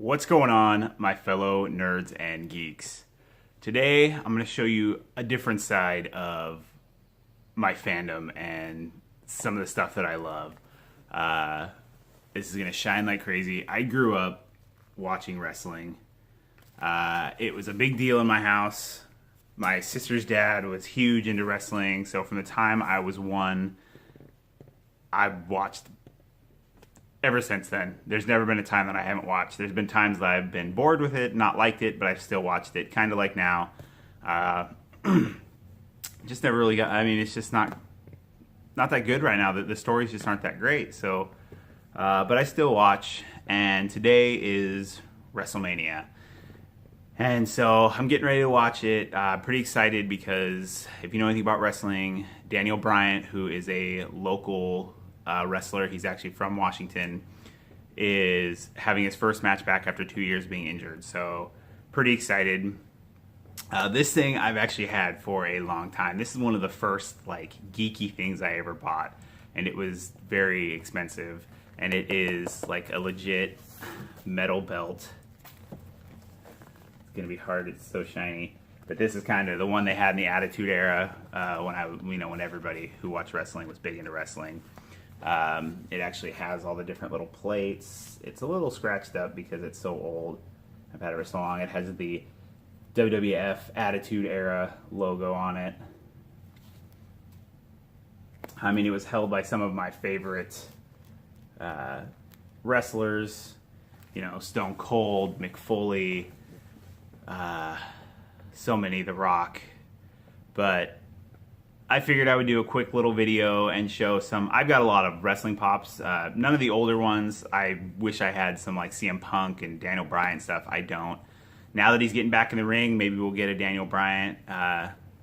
What's going on, my fellow nerds and geeks? Today, I'm going to show you a different side of my fandom and some of the stuff that I love. This is going to shine like crazy. I grew up watching wrestling. It was a big deal in my house. My sister's dad was huge into wrestling, so from the time I was one, I've watched ever since then. There's never been a time that I haven't watched. There's been times that I've been bored with it, not liked it, but I've still watched it, kind of like now. Just never really got, it's just not that good right now. The stories just aren't that great. So, but I still watch, and today is WrestleMania. And so I'm getting ready to watch it. Pretty excited because if you know anything about wrestling, Daniel Bryant, who is a local wrestler, he's actually from Washington, is having his first match back after 2 years being injured. So pretty excited. This thing I've actually had for a long time. This is one of the first geeky things I ever bought, and it was very expensive. And it is like a legit metal belt. It's gonna be hard. It's so shiny. But this is kind of the one they had in the Attitude Era when everybody who watched wrestling was big into wrestling. It actually has all the different little plates. It's a little scratched up because it's so old. I've had it for so long. It has the WWF Attitude Era logo on it. It was held by some of my favorite wrestlers. Stone Cold, Mick Foley, so many, The Rock. But I figured I would do a quick little video and show some. I've got a lot of wrestling pops. None of the older ones. I wish I had some like CM Punk and Daniel Bryan stuff. I don't. Now that he's getting back in the ring, maybe we'll get a Daniel Bryant.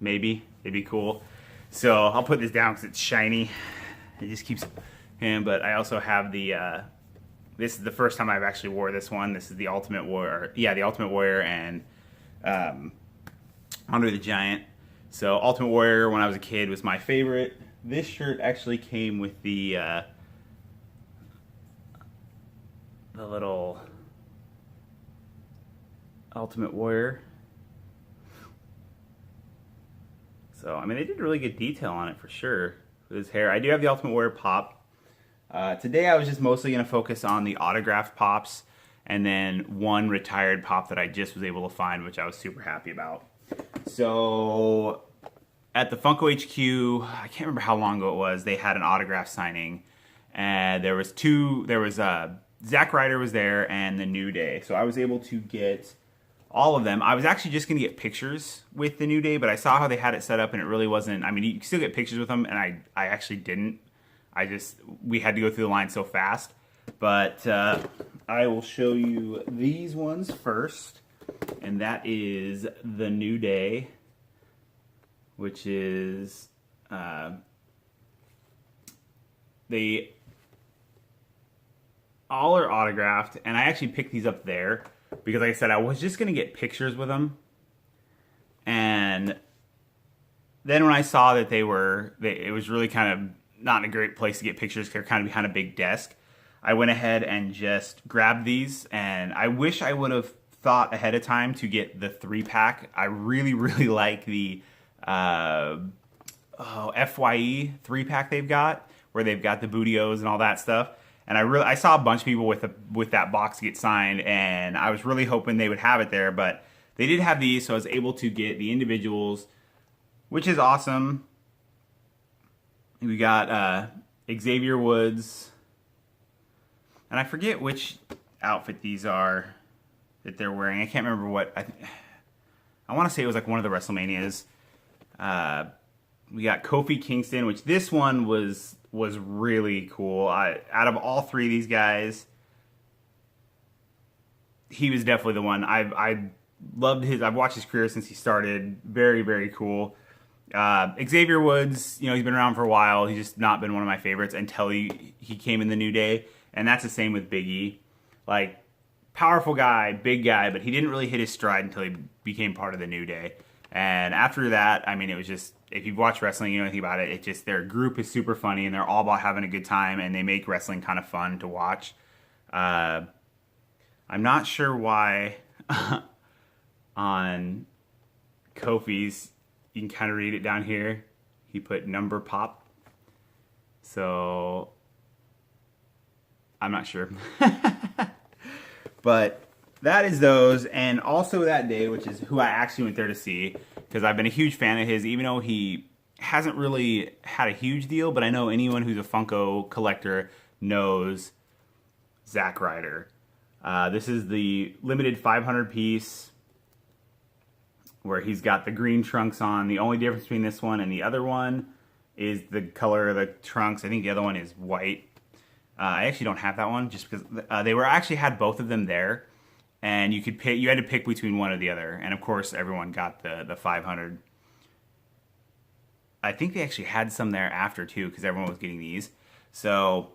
Maybe. It'd be cool. So I'll put this down because it's shiny. It just keeps him. But I also have the. This is the first time I've actually wore this one. This is the Ultimate Warrior. Yeah, the Ultimate Warrior and Andre the Giant. So Ultimate Warrior, when I was a kid, was my favorite. This shirt actually came with the little Ultimate Warrior. So, they did really good detail on it for sure. With his hair. I do have the Ultimate Warrior pop. Today I was just mostly going to focus on the autographed pops and then one retired pop that I just was able to find, which I was super happy about. So at the Funko HQ, I can't remember how long ago it was, they had an autograph signing. And there was Zack Ryder was there and the New Day. So I was able to get all of them. I was actually just going to get pictures with the New Day, but I saw how they had it set up and it really wasn't, you can still get pictures with them, and I actually didn't. We had to go through the line so fast. But I will show you these ones first. And that is the New Day, which is they all are autographed. And I actually picked these up there because, like I said, I was just going to get pictures with them. And then when I saw that it was really kind of not in a great place to get pictures because they're kind of behind a big desk, I went ahead and just grabbed these. And I wish I would have thought ahead of time to get the 3-pack. I really, really like the FYE 3-pack they've got, where they've got the Bootios and all that stuff. And I saw a bunch of people with that box get signed, and I was really hoping they would have it there, but they did have these, so I was able to get the individuals, which is awesome. We got Xavier Woods, and I forget which outfit these are that they're wearing. I can't remember what. I want to say it was like one of the WrestleManias. We got Kofi Kingston, which this one was really cool. Out of all three of these guys, he was definitely the one. I loved his. I've watched his career since he started. Very, very cool. Xavier Woods, he's been around for a while. He's just not been one of my favorites until he came in the New Day, and that's the same with Big E. Powerful guy, big guy, but he didn't really hit his stride until he became part of the New Day. And after that, it was just, if you've watched wrestling, you know anything about it, their group is super funny, and they're all about having a good time, and they make wrestling kind of fun to watch. I'm not sure why on Kofi's, you can kind of read it down here. He put number pop. So I'm not sure. But that is those. And also that day, which is who I actually went there to see, because I've been a huge fan of his, even though he hasn't really had a huge deal, but I know anyone who's a Funko collector knows Zack Ryder. This is the limited 500 piece where he's got the green trunks on. The only difference between this one and the other one is the color of the trunks. I think the other one is white. I actually don't have that one just because they were actually had both of them there, and you could pick. You had to pick between one or the other, and of course everyone got the 500. I think they actually had some there after too because everyone was getting these. So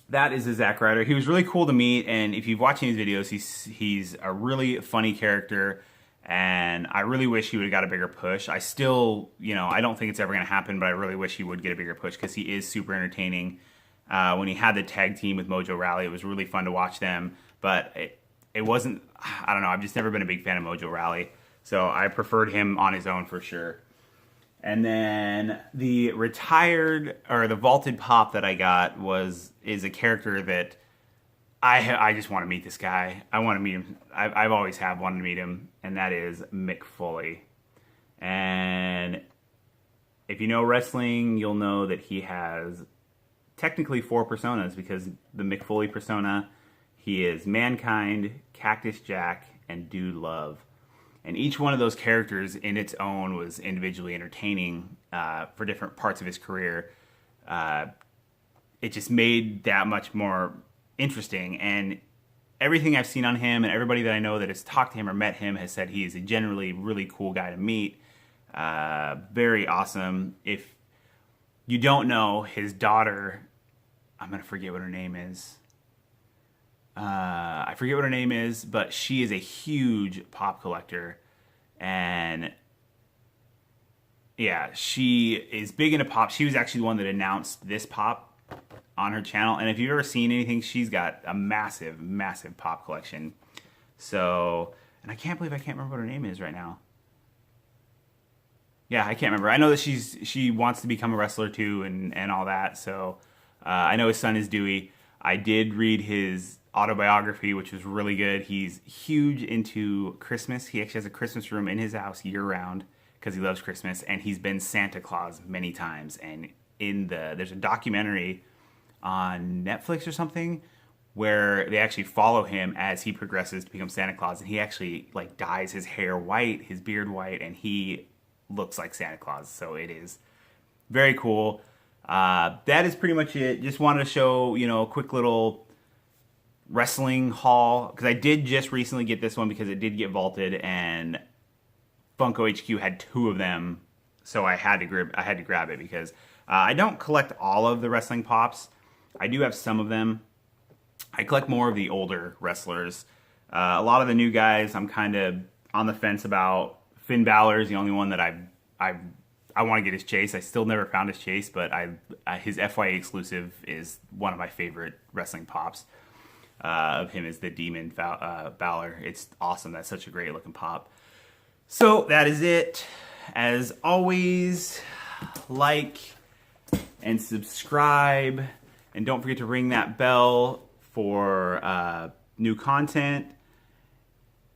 that is a Zack Ryder. He was really cool to meet, and if you've watched his videos, he's a really funny character, and I really wish he would have got a bigger push. I still, I don't think it's ever going to happen, but I really wish he would get a bigger push because he is super entertaining. When he had the tag team with Mojo Rawley, it was really fun to watch them, but it wasn't, I don't know, I've just never been a big fan of Mojo Rawley, so I preferred him on his own for sure. And then the retired, or the vaulted pop that I got is a character that I just want to meet this guy. I want to meet him. I've always have wanted to meet him, and that is Mick Foley. And if you know wrestling, you'll know that he has technically 4 personas, because the Mick Foley persona, he is Mankind, Cactus Jack, and Dude Love. And each one of those characters in its own was individually entertaining for different parts of his career. It just made that much more interesting. And everything I've seen on him, and everybody that I know that has talked to him or met him, has said he is a generally really cool guy to meet. Very awesome. If you don't know, his daughter, I'm going to forget what her name is. I forget what her name is, but she is a huge pop collector, and yeah, she is big into pop. She was actually the one that announced this pop on her channel, and if you've ever seen anything, she's got a massive, massive pop collection. So, and I can't believe I can't remember what her name is right now. Yeah, I can't remember. I know that she wants to become a wrestler too, and all that. So I know his son is Dewey. I did read his autobiography, which was really good. He's huge into Christmas. He actually has a Christmas room in his house year round because he loves Christmas, and he's been Santa Claus many times. And there's a documentary on Netflix or something where they actually follow him as he progresses to become Santa Claus, and he actually dyes his hair white, his beard white, and he looks like Santa Claus. So it is very cool. That is pretty much it. Just wanted to show, a quick little wrestling haul, because I did just recently get this one because it did get vaulted, and Funko HQ had 2 of them, so I had to grab it because I don't collect all of the wrestling pops. I do have some of them. I collect more of the older wrestlers. A lot of the new guys, I'm kind of on the fence about. Finn Balor is the only one that I want to get his chase. I still never found his chase, but his FYE exclusive is one of my favorite wrestling pops. Of him is the Demon Balor. It's awesome. That's such a great looking pop. So that is it. As always, like and subscribe, and don't forget to ring that bell for new content.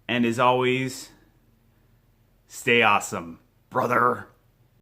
And as always, stay awesome, brother.